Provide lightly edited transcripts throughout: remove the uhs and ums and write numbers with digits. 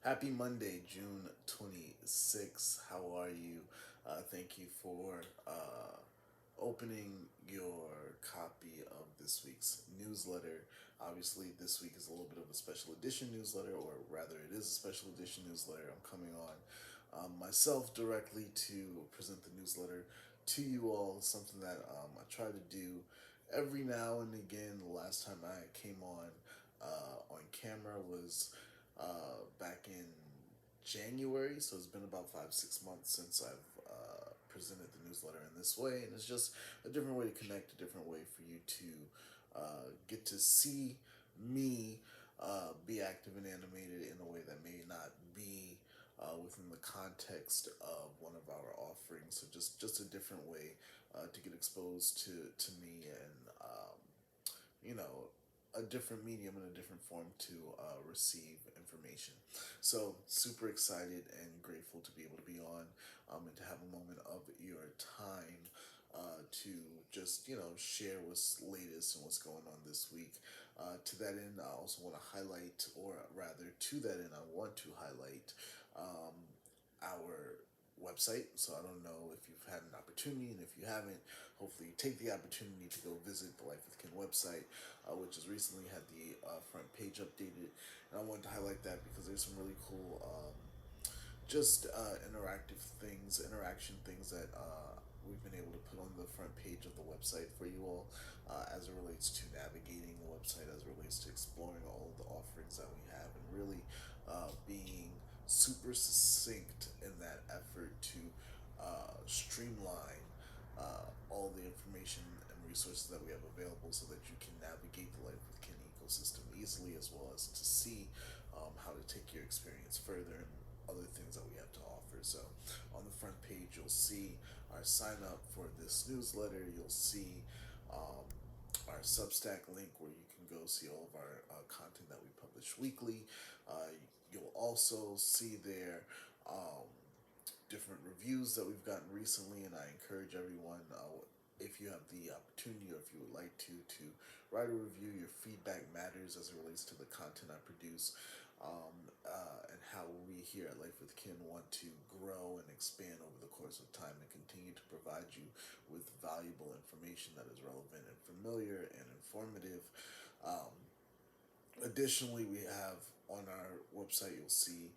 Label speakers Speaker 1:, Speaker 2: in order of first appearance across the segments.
Speaker 1: Happy Monday, June 26th. How are you? Thank you for opening your copy of this week's newsletter. Obviously, this week is a little bit of a special edition newsletter, or rather, it is a special edition newsletter. I'm coming on myself directly to present the newsletter to you all, something that I try to do every now and again. The last time I came on camera was back in January, so it's been about 5, 6 months since I've presented the newsletter in this way, and it's just a different way to connect, a different way for you to get to see me be active and animated in a way that may not be within the context of one of our offerings. So just a different way to get exposed to me and you know, a different medium and a different form to receive information. So, super excited and grateful to be able to be on and to have a moment of your time to just, share what's latest and what's going on this week. To that end, I also want to highlight, or rather, to that end, I want to highlight um, our website. So I don't know if you've had an opportunity, and if you haven't, hopefully you take the opportunity to go visit the Life with Ken website, which has recently had the front page updated. And I wanted to highlight that because there's some really cool, just interactive things, interaction things that we've been able to put on the front page of the website for you all, as it relates to navigating the website, as it relates to exploring all of the offerings that we have, and really being super succinct in that effort to streamline all the information and resources that we have available so that you can navigate the Life with Ken ecosystem easily, as well as to see how to take your experience further and other things that we have to offer. So, on the front page, you'll see our sign up for this newsletter. You'll see um, our Substack link where you can go see all of our content that we publish weekly. You'll also see there um, different reviews that we've gotten recently, and I encourage everyone, if you have the opportunity or if you would like to write a review. Your feedback matters as it relates to the content I produce, and how we here at Life with Ken want to grow and expand over the course of time and continue to provide you with valuable information that is relevant and familiar and informative. Um, Additionally, we have on our website, you'll see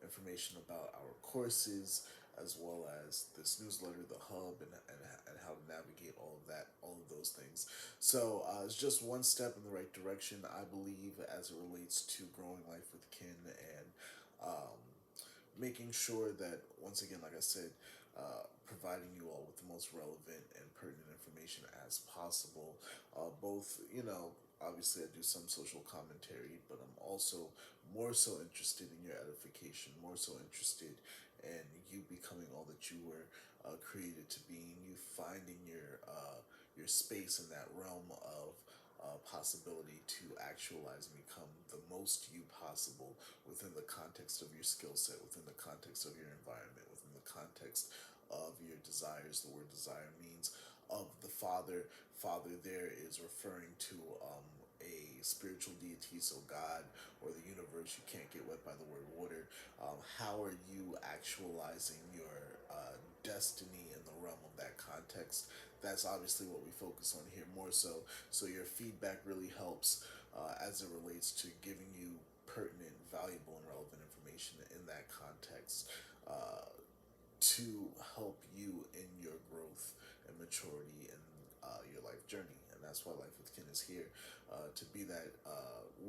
Speaker 1: information about our courses, as well as this newsletter, the hub, and how to navigate all of that, all of those things. So it's just one step in the right direction, I believe, as it relates to growing Life with Kin and um, making sure that, once again, like I said, providing you all with the most relevant and pertinent information as possible. Both, obviously I do some social commentary, but I'm also more so interested in your edification, more so interested in you becoming all that you were created to be, and you finding your space in that realm of possibility to actualize and become the most you possible within the context of your skill set, within the context of your environment, within the context of your desires. The word desire means of the Father. Father there is referring to a spiritual deity, so God or the universe. You can't get wet by the word water. How are you actualizing your destiny in the realm of that context? That's obviously what we focus on here more so. So your feedback really helps as it relates to giving you pertinent, valuable, and relevant information in that context to help you in your growth and maturity in your life journey. And that's why Life with Ken is here, to be that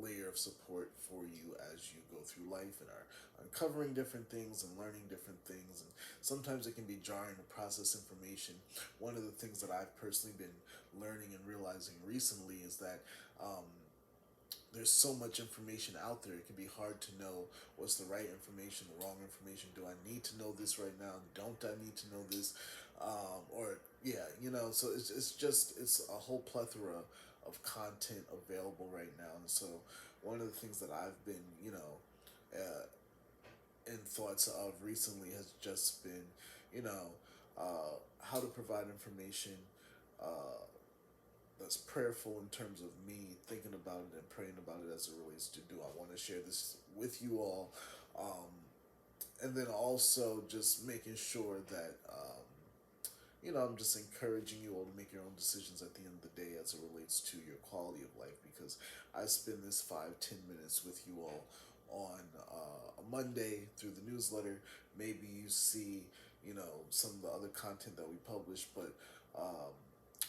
Speaker 1: layer of support for you as you go through life and are uncovering different things and learning different things. And sometimes it can be jarring to process information. One of the things that I've personally been learning and realizing recently is that there's so much information out there. It can be hard to know what's the right information, the wrong information. Do I need to know this right now? Don't I need to know this? Or yeah, so it's a whole plethora of content available right now. And so one of the things that I've been, uh, in thoughts of recently has just been, you know, how to provide information uh, that's prayerful in terms of me thinking about it and praying about it as it relates to, do I want to share this with you all And then also just making sure that I'm just encouraging you all to make your own decisions at the end of the day as it relates to your quality of life, because I spend this 5-10 minutes with you all on a Monday through the newsletter. Maybe you see some of the other content that we publish, but um,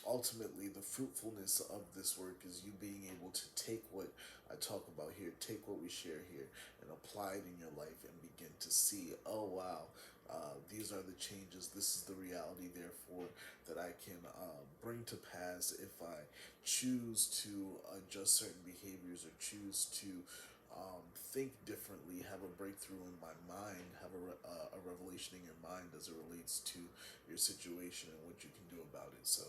Speaker 1: ultimately the fruitfulness of this work is you being able to take what I talk about here, take what we share here, and apply it in your life and begin to see, oh wow, these are the changes. This is the reality, therefore, that I can bring to pass if I choose to adjust certain behaviors or choose to think differently, have a breakthrough in my mind, have a revelation in your mind as it relates to your situation and what you can do about it. So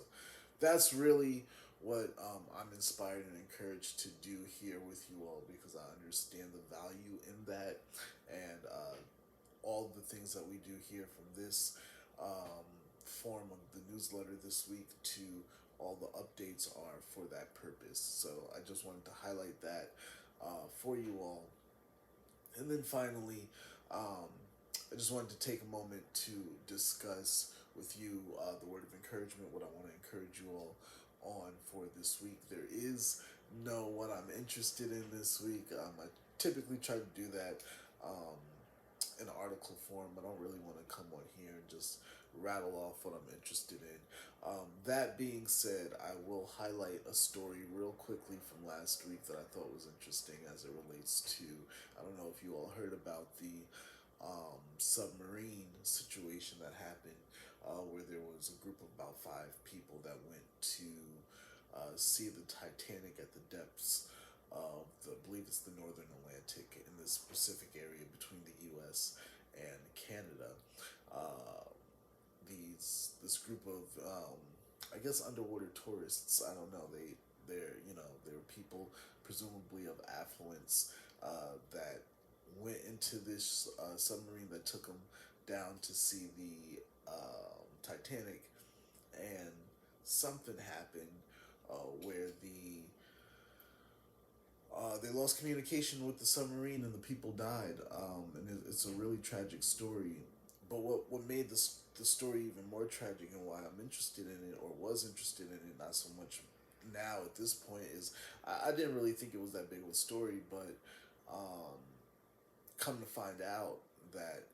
Speaker 1: that's really what I'm inspired and encouraged to do here with you all, because I understand the value in that, and all the things that we do here, from this form of the newsletter this week to all the updates, are for that purpose. So I just wanted to highlight that for you all. And then finally, um, I just wanted to take a moment to discuss with you the word of encouragement, what I want to encourage you all on for this week. There is no what I'm interested in this week. I typically try to do that um, in article form. I don't really want to come on here and just rattle off what I'm interested in. That being said, I will highlight a story real quickly from last week that I thought was interesting as it relates to. I don't know if you all heard about the submarine situation that happened, where there was a group of about 5 people that went to see the Titanic at the depths of I believe it's the Northern Atlantic, in this specific area between the U.S. and Canada. Uh, this group of I guess underwater tourists. I don't know. They were people presumably of affluence that went into this submarine that took them down to see the Titanic, and something happened where they lost communication with the submarine and the people died. It's a really tragic story. But what made the story even more tragic, and why I'm interested in it, or was interested in it, not so much now at this point, is I didn't really think it was that big of a story, but um, come to find out that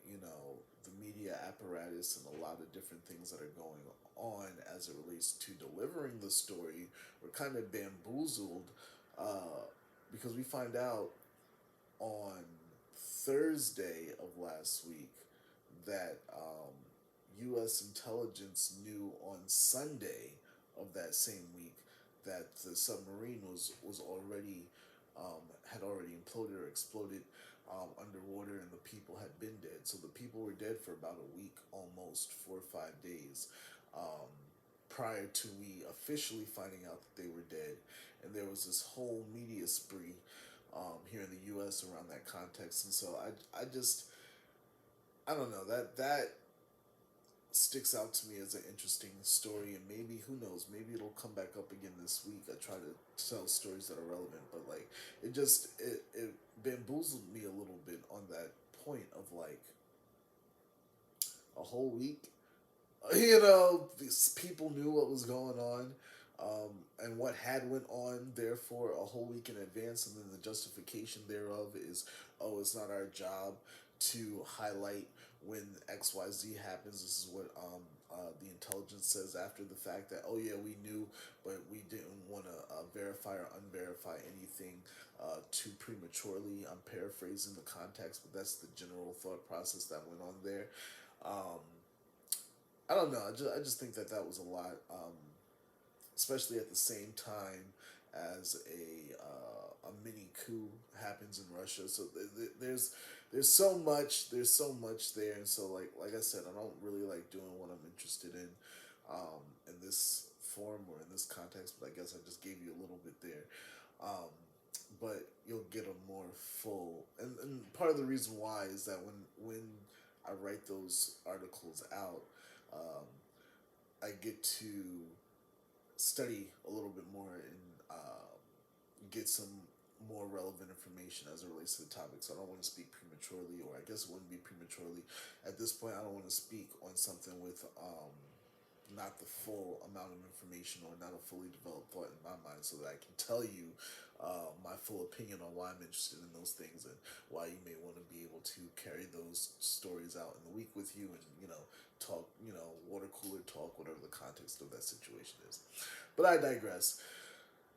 Speaker 1: the media apparatus and a lot of different things that are going on as it relates to delivering the story were kind of bamboozled, uh, because we find out on Thursday of last week that U.S. intelligence knew on Sunday of that same week that the submarine was already had already imploded or exploded underwater, and the people had been dead. So the people were dead for about a week, almost 4 or 5 days, um, prior to we officially finding out that they were dead. And there was this whole media spree here in the U.S. around that context, and so I don't know, that sticks out to me as an interesting story, and maybe, who knows, maybe it'll come back up again this week. I try to tell stories that are relevant, but like it bamboozled me a little bit on that point of like a whole week. These people knew what was going on, and what had went on, therefore, a whole week in advance, and then the justification thereof is, oh, it's not our job to highlight when XYZ happens. This is what the intelligence says after the fact, that, oh yeah, we knew, but we didn't want to verify or unverify anything too prematurely. I'm paraphrasing the context, but that's the general thought process that went on there. Um, I don't know. I just think that was a lot, especially at the same time as a mini coup happens in Russia. So there's so much there, and so like I said, I don't really like doing what I'm interested in this form or in this context. But I guess I just gave you a little bit there. Um, but you'll get a more full, and part of the reason why is that when I write those articles out, um, I get to study a little bit more and get some more relevant information as it relates to the topic. So I don't want to speak prematurely, or I guess it wouldn't be prematurely. At this point, I don't want to speak on something with not the full amount of information or not a fully developed thought in my mind, so that I can tell you my full opinion on why I'm interested in those things and why you may want to be able to carry those stories out in the week with you and, talk, water cooler talk, whatever the context of that situation is. But I digress.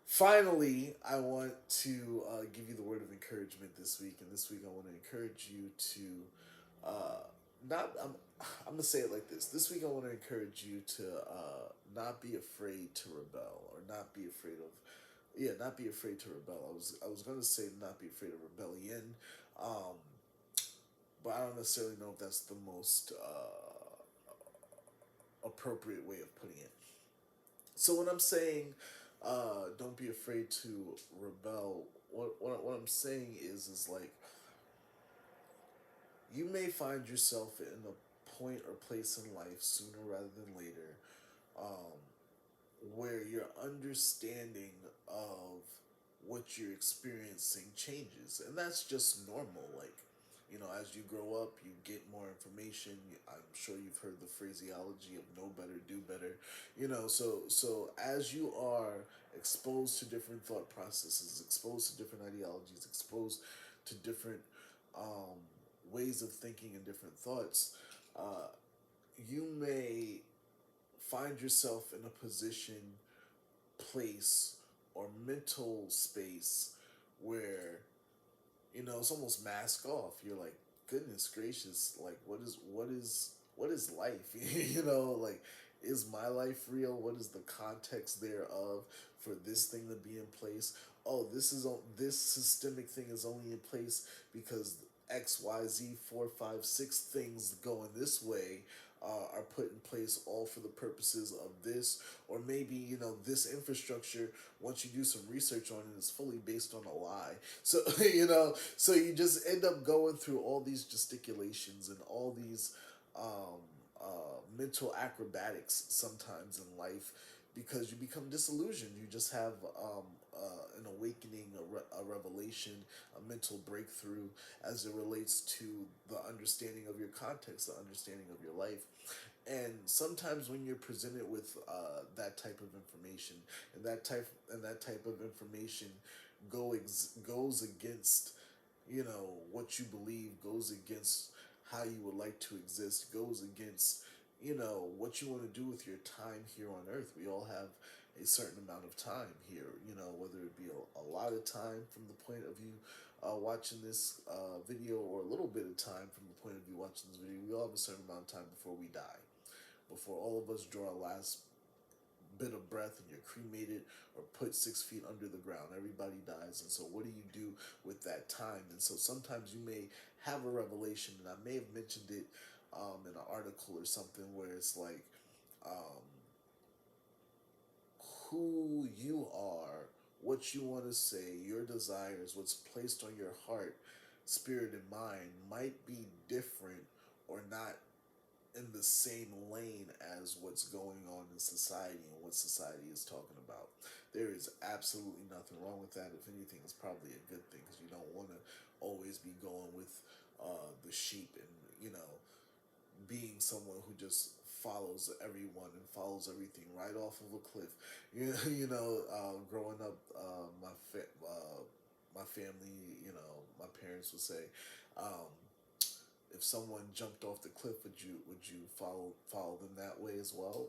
Speaker 1: Finally, I want to give you the word of encouragement this week, and this week I want to encourage you to not. I'm gonna say it like this. This week I want to encourage you to not be afraid to rebel, or not be afraid of. Yeah, not be afraid to rebel. I was gonna say not be afraid of rebellion, um, but I don't necessarily know if that's the most appropriate way of putting it. So when I'm saying don't be afraid to rebel, what I'm saying is like you may find yourself in a point or place in life sooner rather than later, um, where your understanding of what you're experiencing changes, and that's just normal. Like, as you grow up, you get more information. I'm sure you've heard the phraseology of know better, do better. So as you are exposed to different thought processes, exposed to different ideologies, exposed to different um, ways of thinking and different thoughts, uh, you may find yourself in a position, place, or mental space where it's almost mask off. You're like, goodness gracious, like what is life? Like, is my life real? What is the context thereof for this thing to be in place? Oh, this systemic thing is only in place because XYZ 4, 5, 6 things going this way are put in place all for the purposes of this, or maybe this infrastructure, once you do some research on it, is fully based on a lie. So so you just end up going through all these gesticulations and all these um, mental acrobatics sometimes in life, because you become disillusioned. You just have an awakening, a revelation, a mental breakthrough as it relates to the understanding of your context, the understanding of your life. And sometimes when you're presented with that type of information, and that type of information goes against what you believe, goes against how you would like to exist, goes against what you want to do with your time here on earth. We all have a certain amount of time here, whether it be a lot of time from the point of view watching this video, or a little bit of time from the point of view watching this video. We all have a certain amount of time before we die, before all of us draw our last bit of breath and you're cremated or put 6 feet under the ground. Everybody dies. And so what do you do with that time? And so sometimes you may have a revelation, and I may have mentioned it in an article or something, where it's like um, who you are, what you want to say, your desires, what's placed on your heart, spirit, and mind might be different, or not in the same lane as what's going on in society and what society is talking about. There is absolutely nothing wrong with that. If anything, it's probably a good thing, because you don't want to always be going with the sheep, and being someone who just follows everyone and follows everything right off of a cliff. Growing up, my family, my parents would say, um, if someone jumped off the cliff, would you follow them that way as well?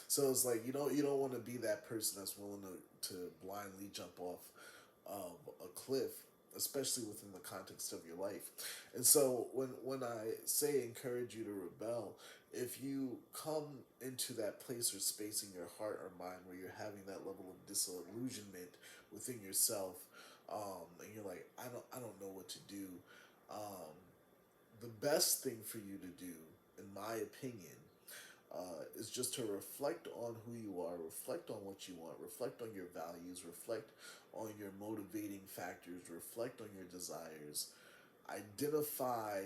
Speaker 1: So it's like you don't want to be that person that's willing to blindly jump off a cliff, especially within the context of your life. And so when I say encourage you to rebel, if you come into that place or space in your heart or mind where you're having that level of disillusionment within yourself, and you're like, I don't know what to do. Um, the best thing for you to do, in my opinion, is just to reflect on who you are, reflect on what you want, reflect on your values, reflect on your motivating factors, reflect on your desires, identify,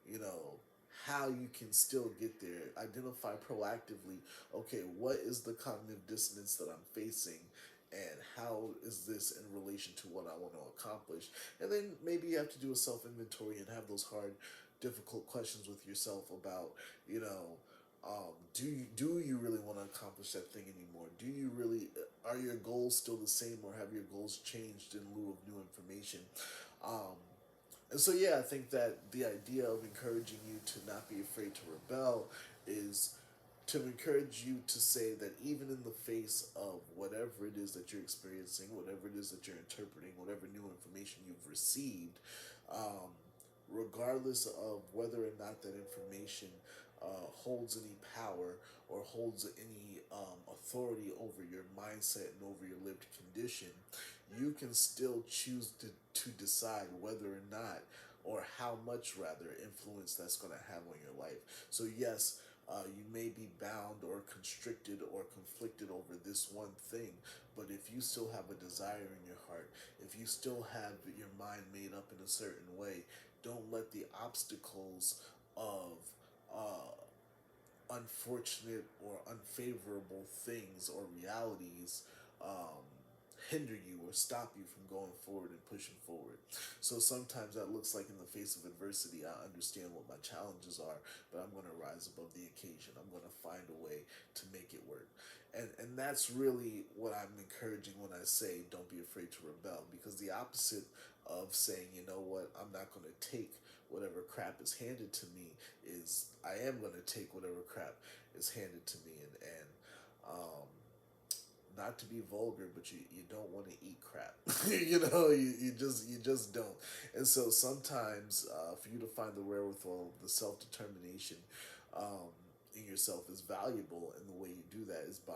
Speaker 1: you know, how you can still get there, identify proactively, okay, what is the cognitive dissonance that I'm facing, and how is this in relation to what I want to accomplish? And then maybe you have to do a self inventory and have those hard, difficult questions with yourself about, you know, do you really want to accomplish that thing anymore? Do you really are your goals still the same, or have your goals changed in lieu of new information? Um, and so, yeah, I think that the idea of encouraging you to not be afraid to rebel is to encourage you to say that even in the face of whatever it is that you're experiencing, whatever it is that you're interpreting, whatever new information you've received, um, regardless of whether or not that information holds any power or holds any authority over your mindset and over your lived condition, you can still choose to decide whether or not, or how much rather, influence that's going to have on your life. So, yes, you may be bound or constricted or conflicted over this one thing, but if you still have a desire in your heart, if you still have your mind made up in a certain way, don't let the obstacles of uh, unfortunate or unfavorable things or realities um, hinder you or stop you from going forward and pushing forward. So sometimes that looks like in the face of adversity, I understand what my challenges are, but I'm going to rise above the occasion. I'm going to find a way to make it work. And that's really what I'm encouraging when I say don't be afraid to rebel, because the opposite of saying, you know what, I'm not going to take whatever crap is handed to me is I am going to take whatever crap is handed to me. And not to be vulgar, but you don't want to eat crap. You just don't. And so sometimes for you to find the wherewithal, the self determination in yourself is valuable, and the way you do that is by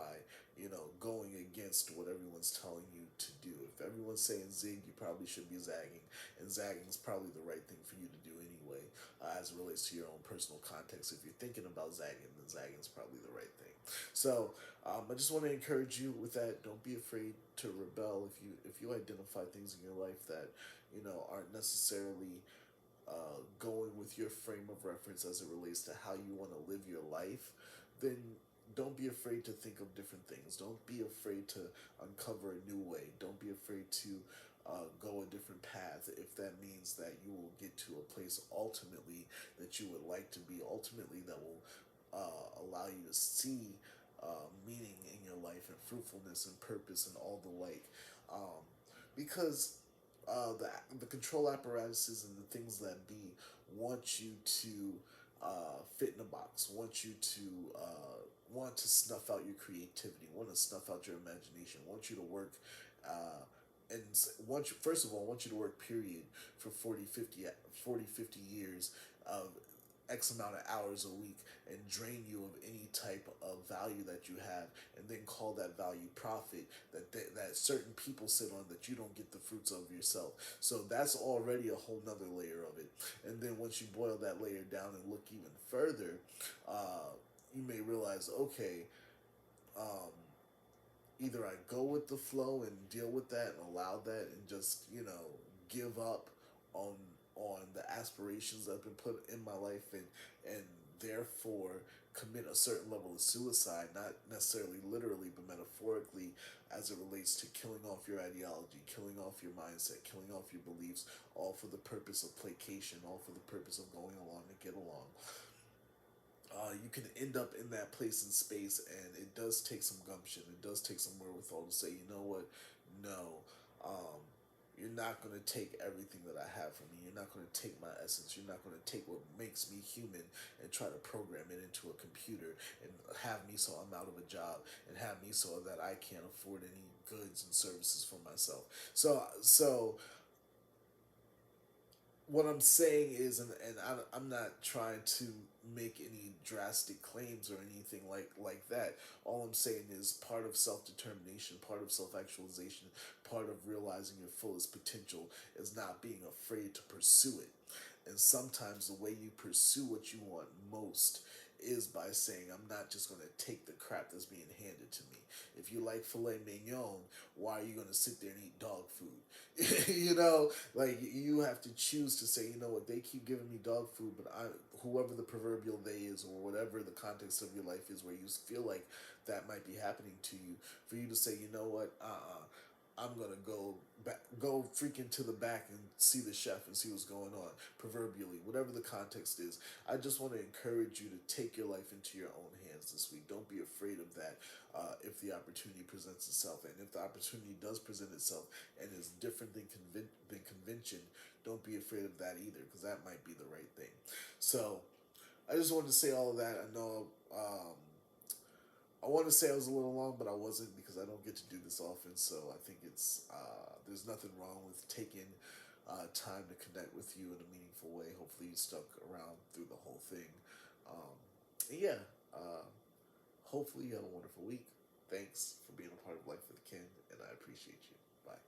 Speaker 1: going against what everyone's telling you to do. If everyone's saying zig, you probably should be zagging, and zagging is probably the right thing for you to do anyway, as it relates to your own personal context. If you're thinking about zagging, then zagging is probably the right thing. So I just want to encourage you with that. Don't be afraid to rebel if you identify things in your life that aren't necessarily going with your frame of reference as it relates to how you want to live your life. Then don't be afraid to think of different things. Don't be afraid to uncover a new way. Don't be afraid to go a different path if that means that you will get to a place ultimately that you would like to be, ultimately that will allow you to see meaning in your life and fruitfulness and purpose and all the like. Um, because the control apparatuses and the things that be want you to fit in a box, want to snuff out your creativity, want to snuff out your imagination, want you to work and want you, first of all, want you to work period for 40, 50 years of X amount of hours a week and drain you of any type of value that you have, and then call that value profit that certain people sit on that you don't get the fruits of yourself. So that's already a whole nother layer of it. And then once you boil that layer down and look even further, you may realize, okay, um, either I go with the flow and deal with that and allow that and just give up on the aspirations that have been put in my life, and therefore commit a certain level of suicide, not necessarily literally but metaphorically, as it relates to killing off your ideology, killing off your mindset, killing off your beliefs, all for the purpose of placation, all for the purpose of going along to get along. You can end up in that place and space, and it does take some gumption. It does take some wherewithal to say, you know what, no, um, you're not going to take everything that I have from me. You're not going to take my essence. You're not going to take what makes me human and try to program it into a computer and have me so I'm out of a job, and have me so that I can't afford any goods and services for myself. So what I'm saying is, and I'm not trying to make any drastic claims or anything like that. All I'm saying is part of self determination, part of self actualization, part of realizing your fullest potential is not being afraid to pursue it. And sometimes the way you pursue what you want most is by saying I'm not just going to take the crap that's being handed to me. If you like filet mignon, why are you going to sit there and eat dog food? Like you have to choose to say, you know what, they keep giving me dog food, but whoever the proverbial they is, or whatever the context of your life is, where you feel like that might be happening to you, for you to say, you know what, I'm gonna go freaking to the back and see the chef and see what's going on. Proverbially, whatever the context is, I just want to encourage you to take your life into your own hands this week. Don't be afraid of that if the opportunity presents itself, and if the opportunity does present itself and is different than convention, don't be afraid of that either, because that might be the right thing. So I just wanted to say all of that. I know. I want to say I was a little long, but I wasn't, because I don't get to do this often. So I think there's nothing wrong with taking time to connect with you in a meaningful way. Hopefully, you stuck around through the whole thing. Um, and yeah, uh, hopefully you have a wonderful week. Thanks for being a part of Life with Ken, and I appreciate you. Bye.